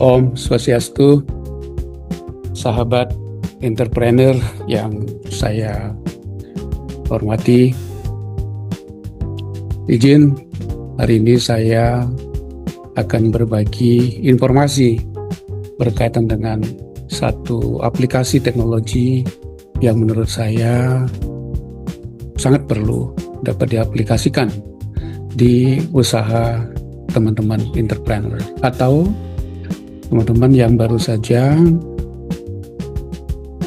Om Swastiastu, sahabat entrepreneur yang saya hormati. Izin hari ini saya akan berbagi informasi berkaitan dengan satu aplikasi teknologi yang menurut saya sangat perlu dapat diaplikasikan di usaha teman-teman entrepreneur atau teman-teman yang baru saja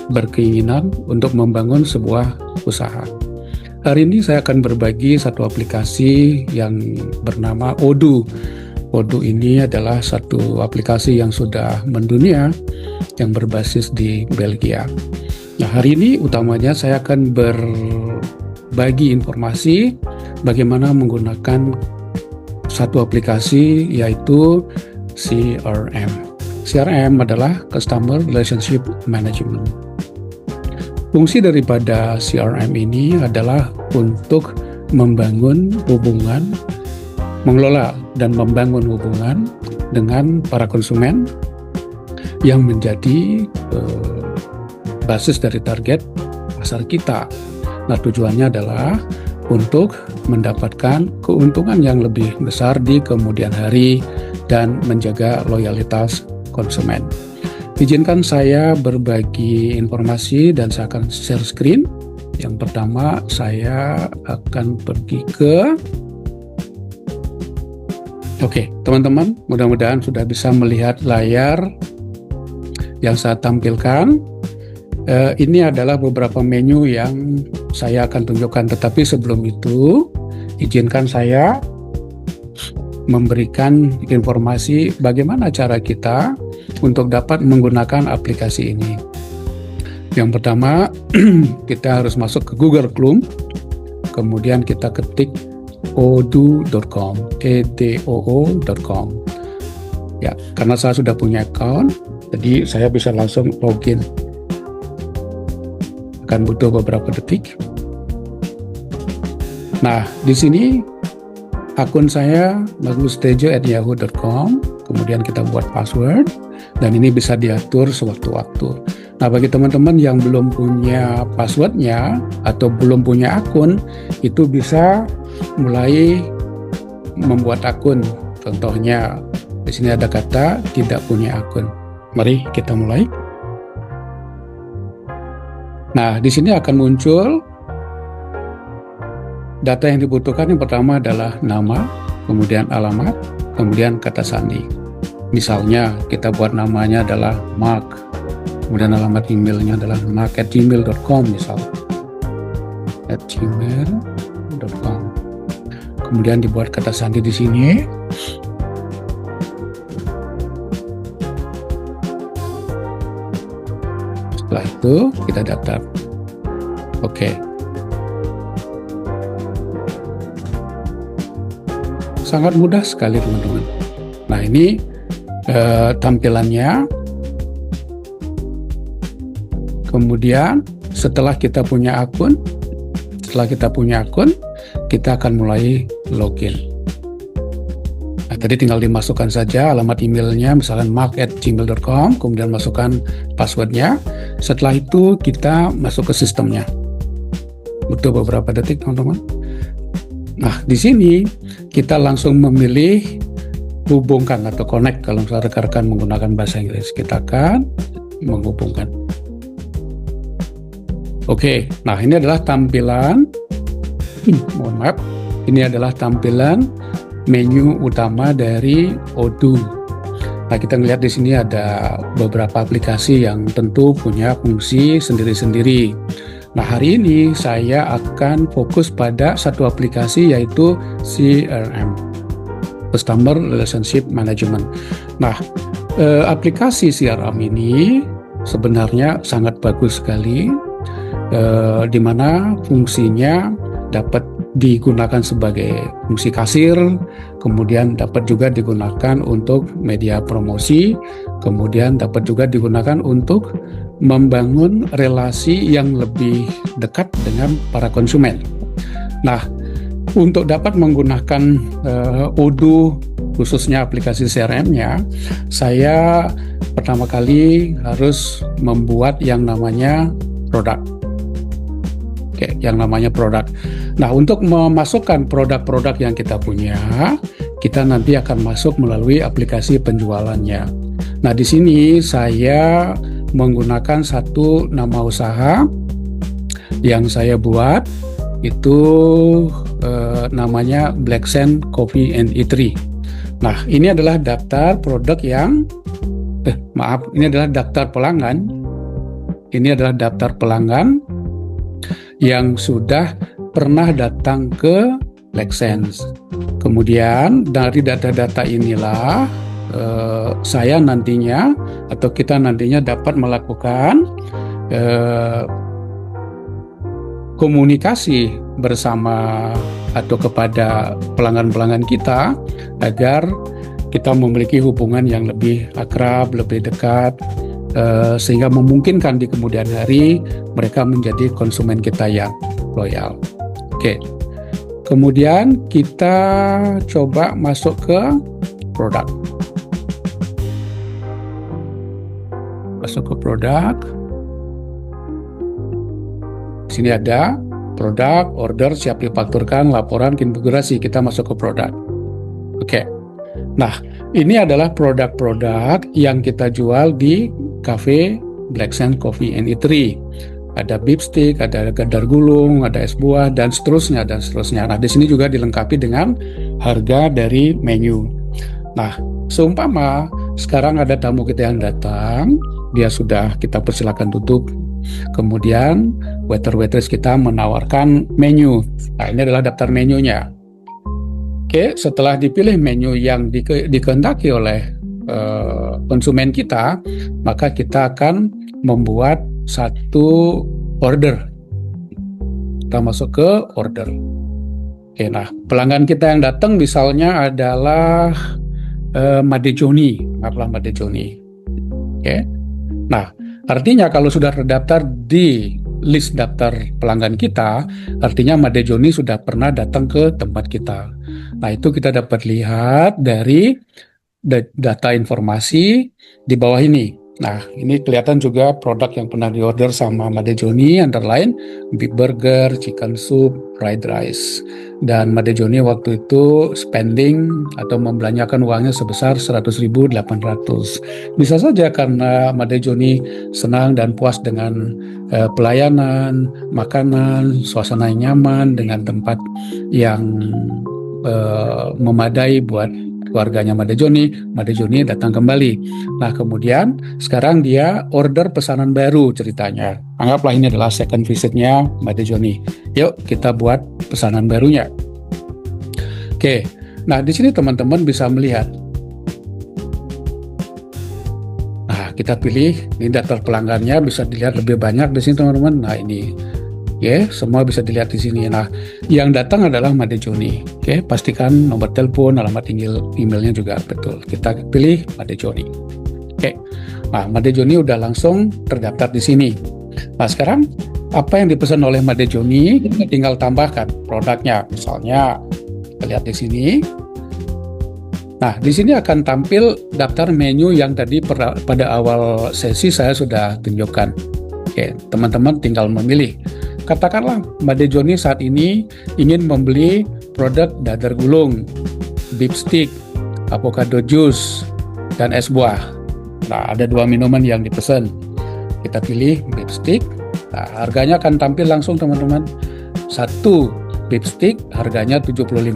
berkeinginan untuk membangun sebuah usaha. Hari ini saya akan berbagi satu aplikasi yang bernama Odoo. Odoo ini adalah satu aplikasi yang sudah mendunia, yang berbasis di Belgia. Nah, hari ini utamanya saya akan berbagi informasi bagaimana menggunakan satu aplikasi, yaitu CRM. CRM adalah Customer Relationship Management. Fungsi daripada CRM ini adalah untuk membangun hubungan, mengelola dan membangun hubungan dengan para konsumen yang menjadi basis dari target pasar kita. Nah, tujuannya adalah untuk mendapatkan keuntungan yang lebih besar di kemudian hari dan menjaga loyalitas konsumen. Izinkan saya berbagi informasi dan saya akan share screen. Yang pertama, saya akan pergi ke teman-teman, mudah-mudahan sudah bisa melihat layar yang saya tampilkan. Ini adalah beberapa menu yang saya akan tunjukkan, tetapi sebelum itu izinkan saya memberikan informasi bagaimana cara kita untuk dapat menggunakan aplikasi ini. Yang pertama, kita harus masuk ke Google Chrome, kemudian kita ketik odoo.com, edoo.com. Ya, karena saya sudah punya account, jadi saya bisa langsung login. Akan butuh beberapa detik. Nah, di sini akun saya bagustejo@yahoo.com, kemudian kita buat password, dan ini bisa diatur sewaktu-waktu. Nah, bagi teman-teman yang belum punya passwordnya atau belum punya akun, itu bisa mulai membuat akun. Contohnya, di sini ada kata tidak punya akun. Mari kita mulai. Nah, di sini akan muncul data yang dibutuhkan. Yang pertama adalah nama, kemudian alamat, kemudian kata sandi. Misalnya kita buat namanya adalah Mark, kemudian alamat emailnya adalah mark@gmail.com misal, @gmail.com. Kemudian dibuat kata sandi di sini. Setelah itu kita daftar. Oke. Sangat mudah sekali teman-teman. Nah, ini tampilannya. Kemudian setelah kita punya akun, kita akan mulai login. Nah, tadi tinggal dimasukkan saja alamat emailnya, misalnya mark@gmail.com, kemudian masukkan passwordnya. Setelah itu kita masuk ke sistemnya. Butuh beberapa detik teman-teman. Nah, di sini kita langsung memilih hubungkan atau connect. Kalau misalnya rekan-rekan menggunakan bahasa Inggris, kita akan menghubungkan. Oke, nah ini adalah tampilan, ini adalah tampilan menu utama dari Odoo. Nah, kita melihat di sini ada beberapa aplikasi yang tentu punya fungsi sendiri-sendiri. Nah, hari ini saya akan fokus pada satu aplikasi, yaitu CRM, Customer Relationship Management. Nah, aplikasi CRM ini sebenarnya sangat bagus sekali, di mana fungsinya dapat digunakan sebagai fungsi kasir, kemudian dapat juga digunakan untuk media promosi, kemudian dapat juga digunakan untuk membangun relasi yang lebih dekat dengan para konsumen. Nah, untuk dapat menggunakan Odoo khususnya aplikasi CRM-nya, saya pertama kali harus membuat yang namanya produk. Oke, yang namanya produk. Nah, untuk memasukkan produk-produk yang kita punya, kita nanti akan masuk melalui aplikasi penjualannya. Nah, di sini saya menggunakan satu nama usaha yang saya buat, itu namanya Black Sand Coffee and Eatery. Nah, ini adalah daftar produk yang ini adalah daftar pelanggan. Ini adalah daftar pelanggan yang sudah pernah datang ke Black Sands. Kemudian dari data-data inilah saya nantinya atau kita nantinya dapat melakukan komunikasi bersama atau kepada pelanggan-pelanggan kita agar kita memiliki hubungan yang lebih akrab, lebih dekat, sehingga memungkinkan di kemudian hari mereka menjadi konsumen kita yang loyal. Oke. Kemudian kita coba masuk ke produk. Masuk ke produk. Di sini ada produk, order, siap difakturkan, laporan, konfigurasi. Kita masuk ke produk. Oke. Nah, ini adalah produk-produk yang kita jual di Cafe Black Sand Coffee and Eatery. Ada beef stick, ada dadar gulung, ada es buah, dan seterusnya, dan seterusnya. Nah, di sini juga dilengkapi dengan harga dari menu. Nah, seumpama sekarang ada tamu kita yang datang, dia sudah kita persilakan duduk. Kemudian waiter-waitress kita menawarkan menu. Nah, ini adalah daftar menunya. Oke, setelah dipilih menu yang dikehendaki oleh konsumen kita, maka kita akan membuat satu order. Kita masuk ke order. Oke, nah pelanggan kita yang datang misalnya adalah Made Joni, maaflah Made Joni. Oke, nah artinya kalau sudah terdaftar di list daftar pelanggan kita, artinya Made Joni sudah pernah datang ke tempat kita. Nah, itu kita dapat lihat dari data informasi di bawah ini. Nah, ini kelihatan juga produk yang pernah diorder sama Made Joni, antara lain beef burger, chicken soup, fried rice. Dan Made Joni waktu itu spending atau membelanjakan uangnya sebesar 100.800. Bisa saja karena Made Joni senang dan puas dengan pelayanan, makanan, suasana yang nyaman, dengan tempat yang memadai buat keluarganya Made Joni datang kembali. Nah, kemudian sekarang dia order pesanan baru ceritanya. Anggaplah ini adalah second visitnya Made Joni. Yuk kita buat pesanan barunya. Oke, nah di sini teman-teman bisa melihat. Nah, kita pilih ini daftar pelanggannya, bisa dilihat lebih banyak di sini teman-teman. Nah, ini. Oke, semua bisa dilihat di sini. Nah, yang datang adalah Made Joni. Oke, pastikan nomor telepon, alamat emailnya juga betul. Kita pilih Made Joni. Oke, nah Made Joni udah langsung terdaftar di sini. Nah, sekarang apa yang dipesan oleh Made Joni, kita tinggal tambahkan produknya. Misalnya, kita lihat di sini. Nah, di sini akan tampil daftar menu yang tadi pada awal sesi saya sudah tunjukkan. Oke, teman-teman tinggal memilih. Katakanlah Made Joni saat ini ingin membeli produk dadar gulung, beef stick, avocado juice, dan es buah. Nah, ada dua minuman yang dipesan. Kita pilih beef stick. Nah, harganya akan tampil langsung teman-teman. Satu beef stick harganya 75.000.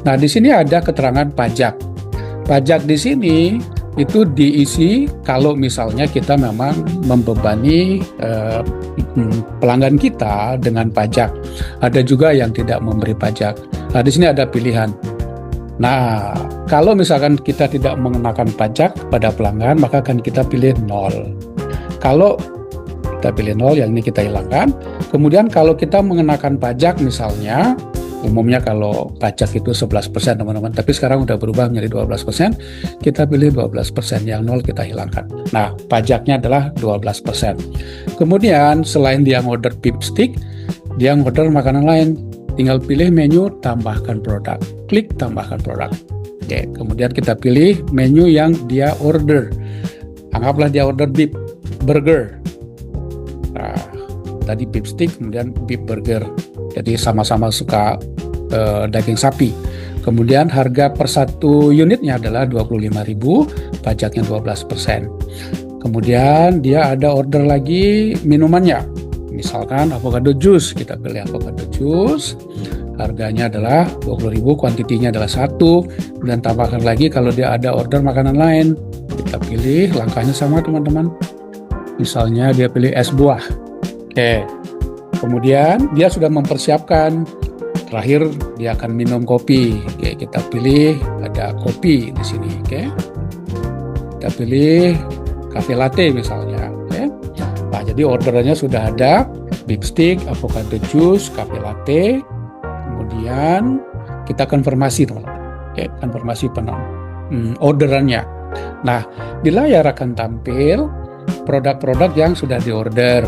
Nah, di sini ada keterangan pajak. Pajak di sini itu diisi kalau misalnya kita memang membebani pelanggan kita dengan pajak. Ada juga yang tidak memberi pajak. Nah, di sini ada pilihan. Nah, kalau misalkan kita tidak mengenakan pajak pada pelanggan, maka akan kita pilih 0. Kalau kita pilih 0, yang ini kita hilangkan. Kemudian kalau kita mengenakan pajak misalnya, umumnya kalau pajak itu 11% teman-teman, tapi sekarang udah berubah menjadi 12%, kita pilih 12%, yang 0 kita hilangkan. Nah, pajaknya adalah 12%. Kemudian selain dia order beef stick, dia order makanan lain. Tinggal pilih menu, tambahkan produk. Klik tambahkan produk. Oke, kemudian kita pilih menu yang dia order. Anggaplah dia order beef burger. Nah, tadi beef stick, kemudian beef burger. Jadi sama-sama suka daging sapi. Kemudian harga per satu unitnya adalah 25.000, pajaknya 12%. Kemudian dia ada order lagi minumannya. Misalkan avocado juice, kita pilih avocado juice. Harganya adalah 20.000, kuantitinya adalah 1. Dan tambahkan lagi kalau dia ada order makanan lain. Kita pilih, langkahnya sama teman-teman. Misalnya dia pilih es buah. Oke. Kemudian dia sudah mempersiapkan. Terakhir dia akan minum kopi. Oke, kita pilih ada kopi di sini. Oke. Kita pilih cafe latte misalnya. Oke. Nah, jadi orderannya sudah ada beef stick, avocado juice, cafe latte. Kemudian kita konfirmasi teman-teman. Oke, konfirmasi orderannya. Nah, di layar akan tampil produk-produk yang sudah diorder.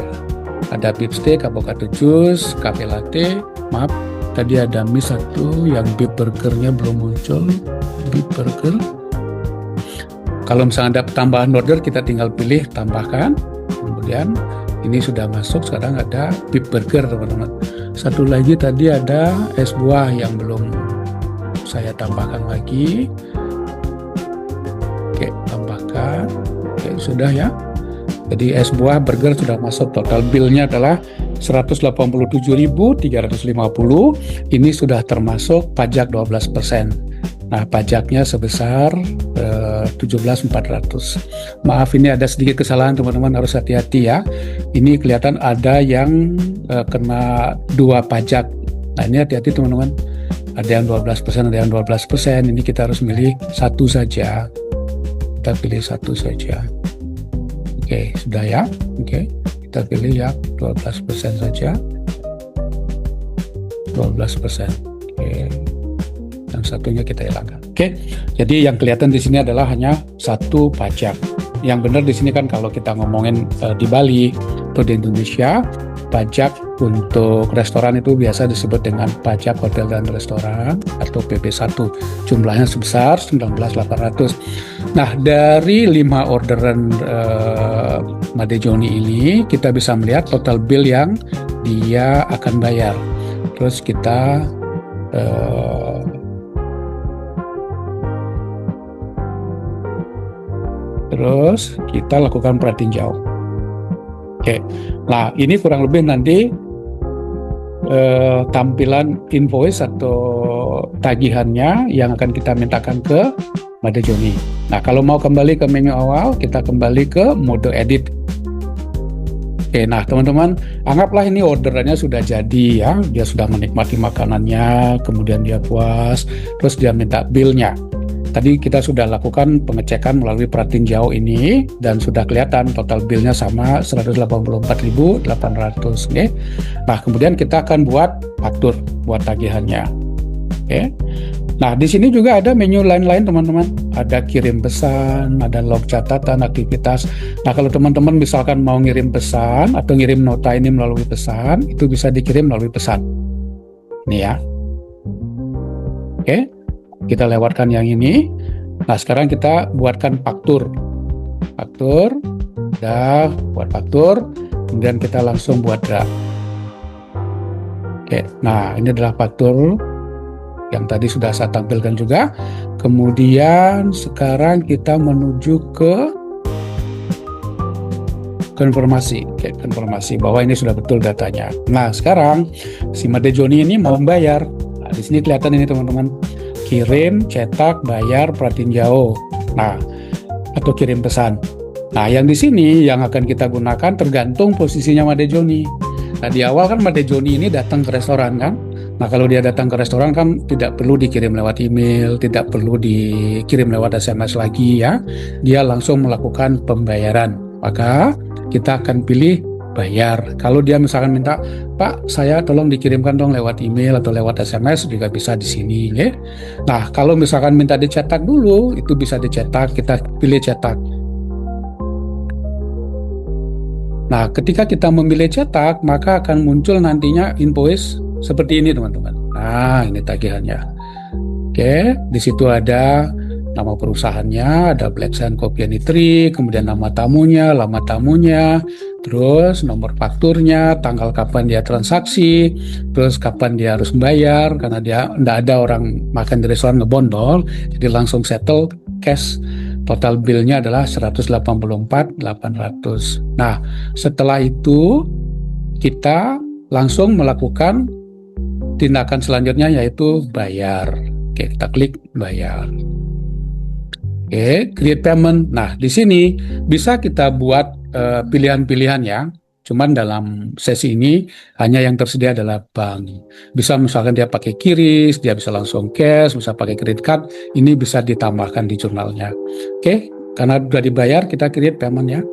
Ada beef steak, avocado juice, cafe latte. Maaf, tadi ada miss satu yang beef burgernya belum muncul. Beef burger. Kalau misalnya ada tambahan order, kita tinggal pilih tambahkan. Kemudian ini sudah masuk, sekarang ada beef burger teman-teman. Satu lagi tadi ada es buah yang belum saya tambahkan lagi. Oke, tambahkan. Oke, sudah ya. Jadi es buah burger sudah masuk, total bill-nya adalah 187.350. Ini sudah termasuk pajak 12%. Nah, pajaknya sebesar 17.400. Maaf, ini ada sedikit kesalahan teman-teman, harus hati-hati ya. Ini kelihatan ada yang kena 2 pajak. Nah, ini hati-hati teman-teman. Ada yang 12%, ada yang 12%. Ini kita harus milih satu saja. Kita pilih satu saja. Oke, sudah ya. Oke, kita pilih ya 12% saja. 12%. Oke. Dan satunya kita hilangkan. Oke. Jadi yang kelihatan di sini adalah hanya satu pajak. Yang benar di sini kan kalau kita ngomongin di Bali atau di Indonesia, pajak untuk restoran itu biasa disebut dengan pajak hotel dan restoran atau PP1. Jumlahnya sebesar 19.800. Nah, dari 5 orderan Made Joni ini kita bisa melihat total bill yang dia akan bayar. Terus kita lakukan pratinjau. Oke, nah ini kurang lebih nanti tampilan invoice atau tagihannya yang akan kita mintakan ke Made Joni. Nah, kalau mau kembali ke menu awal, kita kembali ke mode edit. Oke, nah teman-teman, anggaplah ini orderannya sudah jadi ya, dia sudah menikmati makanannya, kemudian dia puas, terus dia minta bill-nya. Tadi kita sudah lakukan pengecekan melalui pratinjau ini dan sudah kelihatan total bill-nya sama 184.800. Oke. Nah, kemudian kita akan buat faktur buat tagihannya. Oke. Nah, di sini juga ada menu lain-lain teman-teman. Ada kirim pesan, ada log catatan, aktivitas. Nah, kalau teman-teman misalkan mau ngirim pesan atau ngirim nota ini melalui pesan, itu bisa dikirim melalui pesan. Ini ya. Oke. Kita lewatkan yang ini. Nah, sekarang kita buatkan faktur. Faktur. Udah buat faktur. Kemudian kita langsung buat draft. Oke. Nah, ini adalah faktur yang tadi sudah saya tampilkan juga. Kemudian sekarang kita menuju ke konfirmasi. Oke, konfirmasi bahwa ini sudah betul datanya. Nah, sekarang si Made Joni ini mau membayar. Nah, di sini kelihatan ini teman-teman. Kirim, cetak, bayar, pratinjau. Nah, atau kirim pesan. Nah, yang di sini yang akan kita gunakan tergantung posisinya Made Joni. Nah, di awal kan Made Joni ini datang ke restoran kan. Nah, kalau dia datang ke restoran kan tidak perlu dikirim lewat email, tidak perlu dikirim lewat SMS lagi ya. Dia langsung melakukan pembayaran. Maka kita akan pilih bayar. Kalau dia misalkan minta, Pak, saya tolong dikirimkan dong lewat email atau lewat SMS, juga bisa di sini. Ya. Nah, kalau misalkan minta dicetak dulu, itu bisa dicetak, kita pilih cetak. Nah, ketika kita memilih cetak, maka akan muncul nantinya invoice seperti ini, teman-teman. Nah, ini tagihannya. Oke, di situ ada nama perusahaannya, ada Black Sand Copy and Tree, kemudian nama tamunya, lama tamunya, terus nomor fakturnya, tanggal kapan dia transaksi, terus kapan dia harus membayar, karena dia tidak ada orang makan di restoran ngebondol, jadi langsung settle cash. Total bill-nya adalah 184.800. Nah, setelah itu kita langsung melakukan tindakan selanjutnya yaitu bayar. Oke, kita klik bayar. Oke, create payment. Nah, di sini bisa kita buat pilihan-pilihan ya. Cuman dalam sesi ini hanya yang tersedia adalah bank. Bisa misalkan dia pakai QRIS, dia bisa langsung cash, bisa pakai credit card. Ini bisa ditambahkan di jurnalnya. Oke, karena sudah dibayar, kita create payment ya.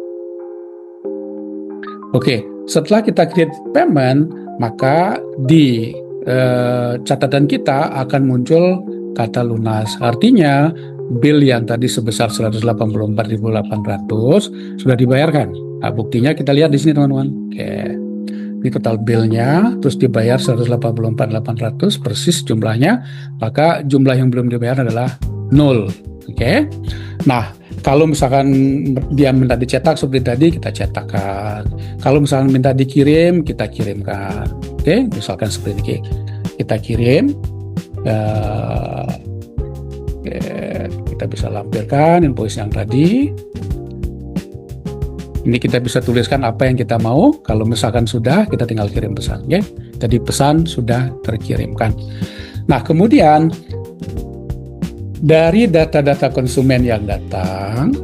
Oke, setelah kita create payment, maka di catatan kita akan muncul kata lunas. Artinya bill yang tadi sebesar 184.800 sudah dibayarkan. Nah, buktinya kita lihat di sini teman-teman. Oke, ini total billnya, terus dibayar 184.800 persis jumlahnya. Maka jumlah yang belum dibayar adalah 0. Oke. Nah, kalau misalkan dia minta dicetak seperti tadi, kita cetakkan. Kalau misalkan minta dikirim, kita kirimkan. Oke, misalkan seperti ini. Kita kirim. Kita bisa lampirkan invoice yang tadi. Ini kita bisa tuliskan apa yang kita mau. Kalau misalkan sudah, kita tinggal kirim pesan. Ya. Jadi pesan sudah terkirimkan. Nah, kemudian dari data-data konsumen yang datang,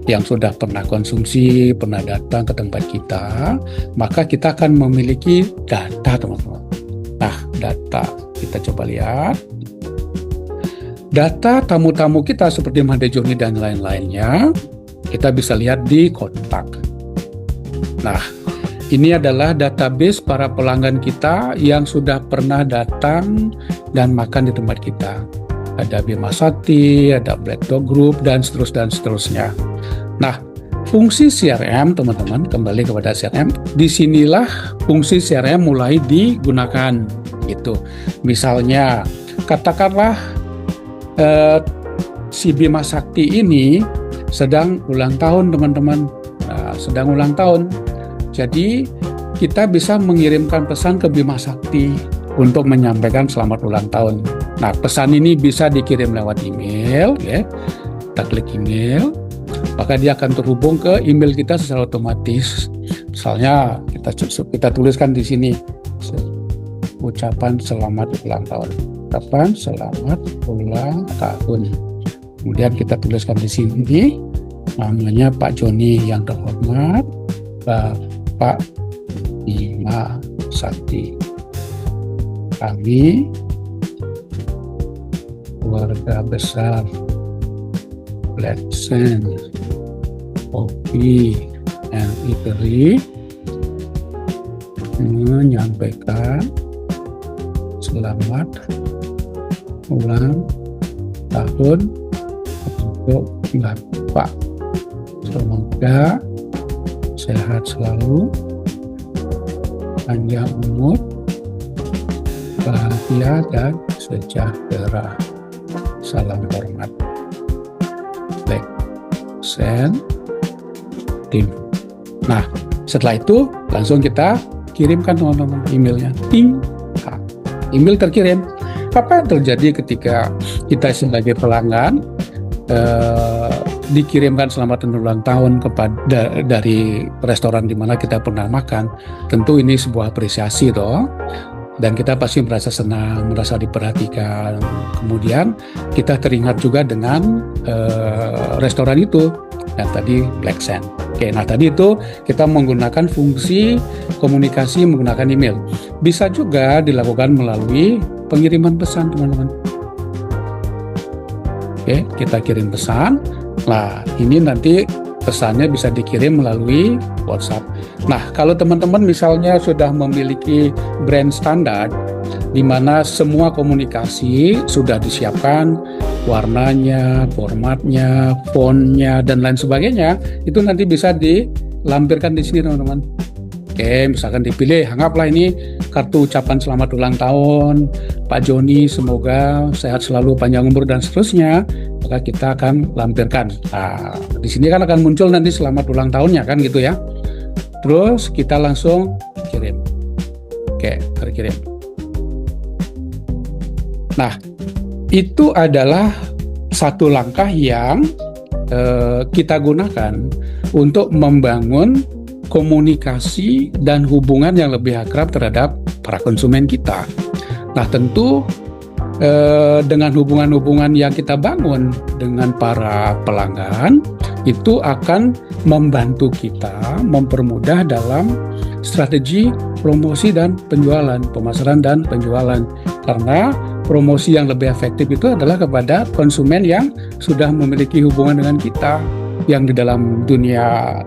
yang sudah pernah konsumsi, pernah datang ke tempat kita, maka kita akan memiliki data, teman-teman. Nah, data. Kita coba lihat. Data tamu-tamu kita seperti Made Joni dan lain-lainnya, kita bisa lihat di kontak. Nah, ini adalah database para pelanggan kita yang sudah pernah datang dan makan di tempat kita. Ada Bima Sakti, ada Black Dog Group, dan seterusnya. Nah, fungsi CRM, teman-teman, kembali kepada CRM, disinilah fungsi CRM mulai digunakan. Gitu. Misalnya, katakanlah si Bima Sakti ini sedang ulang tahun, teman-teman. Nah, sedang ulang tahun. Jadi, kita bisa mengirimkan pesan ke Bima Sakti untuk menyampaikan selamat ulang tahun. Nah, pesan ini bisa dikirim lewat email, ya. Kita klik email, maka dia akan terhubung ke email kita secara otomatis. Misalnya, kita tuliskan di sini ucapan selamat ulang tahun. Ucapan selamat ulang tahun. Kemudian kita tuliskan di sini namanya Pak Joni yang terhormat, Bapak Bima Sakti. Kami keluarga besar Black Sand Copy and Tree menyampaikan selamat ulang tahun untuk Bapak. Semoga sehat selalu, panjang umur, bahagia dan sejahtera. Salam hormat. Black Sand Team. Nah, setelah itu langsung kita kirimkan teman-teman emailnya. Ting. Email terkirim. Apa yang terjadi ketika kita sebagai pelanggan dikirimkan selamat ulang tahun kepada dari restoran di mana kita pernah makan? Tentu ini sebuah apresiasi toh. Dan kita pasti merasa senang, merasa diperhatikan. Kemudian kita teringat juga dengan restoran itu yang tadi Black Sand. Oke, nah tadi itu kita menggunakan fungsi komunikasi menggunakan email. Bisa juga dilakukan melalui pengiriman pesan, teman-teman. Oke, kita kirim pesan. Nah, ini nanti pesannya bisa dikirim melalui WhatsApp. Nah, kalau teman-teman misalnya sudah memiliki brand standar, di mana semua komunikasi sudah disiapkan, warnanya, formatnya, fontnya, dan lain sebagainya, itu nanti bisa dilampirkan di sini, teman-teman. Oke, misalkan dipilih, anggaplah ini kartu ucapan selamat ulang tahun Pak Joni, semoga sehat selalu, panjang umur dan seterusnya, maka kita akan lampirkan. Nah, di sini kan akan muncul nanti selamat ulang tahunnya kan gitu ya. Terus kita langsung kirim. Oke, terkirim. Nah, itu adalah satu langkah yang kita gunakan untuk membangun komunikasi dan hubungan yang lebih akrab terhadap para konsumen kita. Nah, tentu dengan hubungan-hubungan yang kita bangun dengan para pelanggan, itu akan membantu kita mempermudah dalam strategi promosi dan penjualan, pemasaran dan penjualan. Karena promosi yang lebih efektif itu adalah kepada konsumen yang sudah memiliki hubungan dengan kita, yang di dalam dunia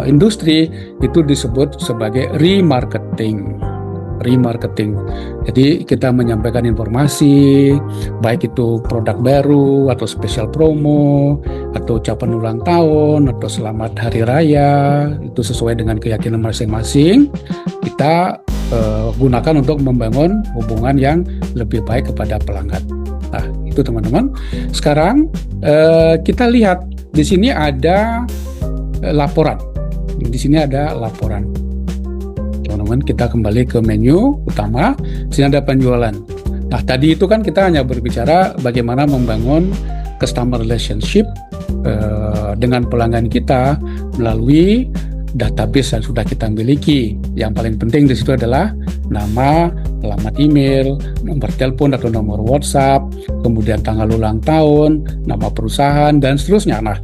industri itu disebut sebagai remarketing. Jadi kita menyampaikan informasi, baik itu produk baru atau spesial promo atau ucapan ulang tahun atau selamat hari raya, itu sesuai dengan keyakinan masing-masing. Kita gunakan untuk membangun hubungan yang lebih baik kepada pelanggan. Nah, itu teman-teman. Sekarang kita lihat di sini ada laporan. Di sini ada laporan. Teman-teman, kita kembali ke menu utama. Di sini ada penjualan. Nah, tadi itu kan kita hanya berbicara bagaimana membangun customer relationship dengan pelanggan kita melalui database yang sudah kita miliki. Yang paling penting di situ adalah nama, alamat email, nomor telepon atau nomor WhatsApp, kemudian tanggal ulang tahun, nama perusahaan, dan seterusnya. Nah,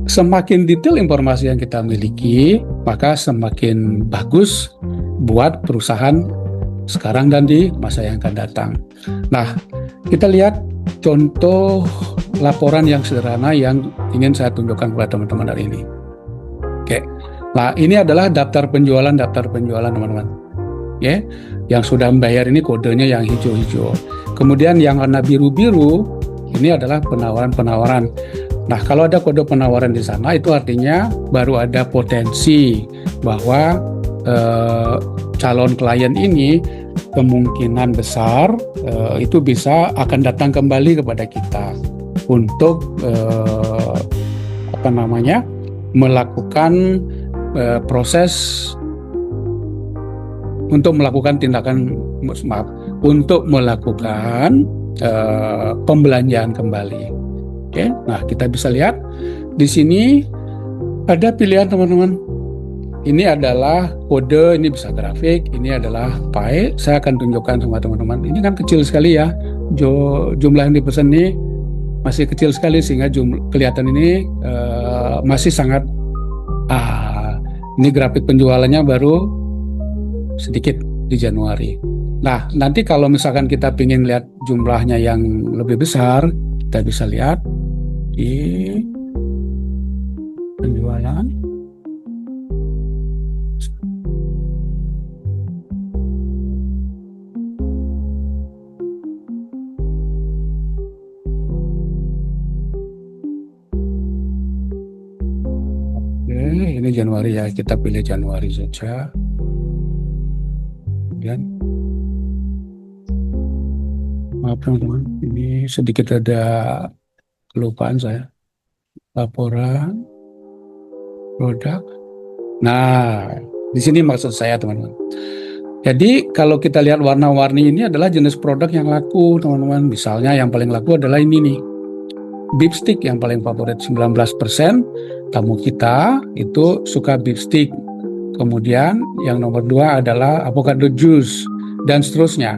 semakin detail informasi yang kita miliki, maka semakin bagus buat perusahaan sekarang dan di masa yang akan datang. Nah, kita lihat contoh laporan yang sederhana yang ingin saya tunjukkan kepada teman-teman hari ini. Oke, nah ini adalah daftar penjualan teman-teman. Oke, yang sudah membayar ini kodenya yang hijau-hijau. Kemudian yang warna biru-biru ini adalah penawaran-penawaran. Nah, kalau ada kode penawaran di sana, itu artinya baru ada potensi bahwa calon klien ini kemungkinan besar itu akan datang kembali kepada kita untuk melakukan proses untuk melakukan pembelanjaan kembali. Oke, nah kita bisa lihat di sini ada pilihan teman-teman. Ini adalah kode, ini bisa grafik, ini adalah pie. Saya akan tunjukkan sama teman-teman. Ini kan kecil sekali ya, jumlah yang dipesan ini masih kecil sekali sehingga kelihatan ini masih sangat. Ini grafik penjualannya baru sedikit di Januari. Nah, nanti kalau misalkan kita ingin lihat jumlahnya yang lebih besar, kita bisa lihat di penjualan. Oke, ini Januari ya, kita pilih Januari saja. Kemudian, maaf teman-teman, ini sedikit ada kelupaan saya. Laporan produk. Nah, di sini maksud saya teman-teman. Jadi kalau kita lihat warna-warni ini adalah jenis produk yang laku teman-teman. Misalnya yang paling laku adalah ini nih, beef stick yang paling favorit 19%. Tamu kita itu suka beef stick. Kemudian yang nomor 2 adalah avocado juice dan seterusnya.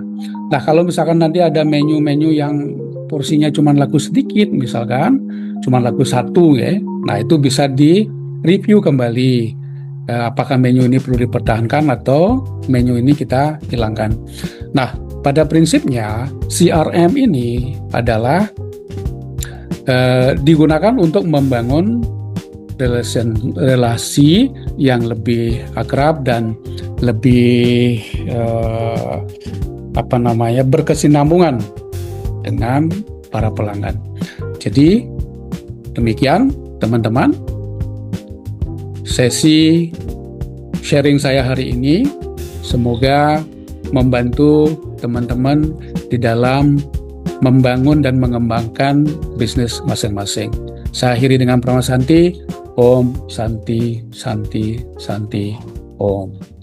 Nah, kalau misalkan nanti ada menu-menu yang porsinya cuma laku sedikit, misalkan cuma laku 1 ya, nah itu bisa di-review kembali. Apakah menu ini perlu dipertahankan atau menu ini kita hilangkan. Nah, pada prinsipnya CRM ini adalah digunakan untuk membangun relasi yang lebih akrab dan lebih berkesinambungan dengan para pelanggan. Jadi demikian teman-teman sesi sharing saya hari ini. Semoga membantu teman-teman di dalam membangun dan mengembangkan bisnis masing-masing. Saya akhiri dengan Prama Santi. Om Santi Santi Santi Om.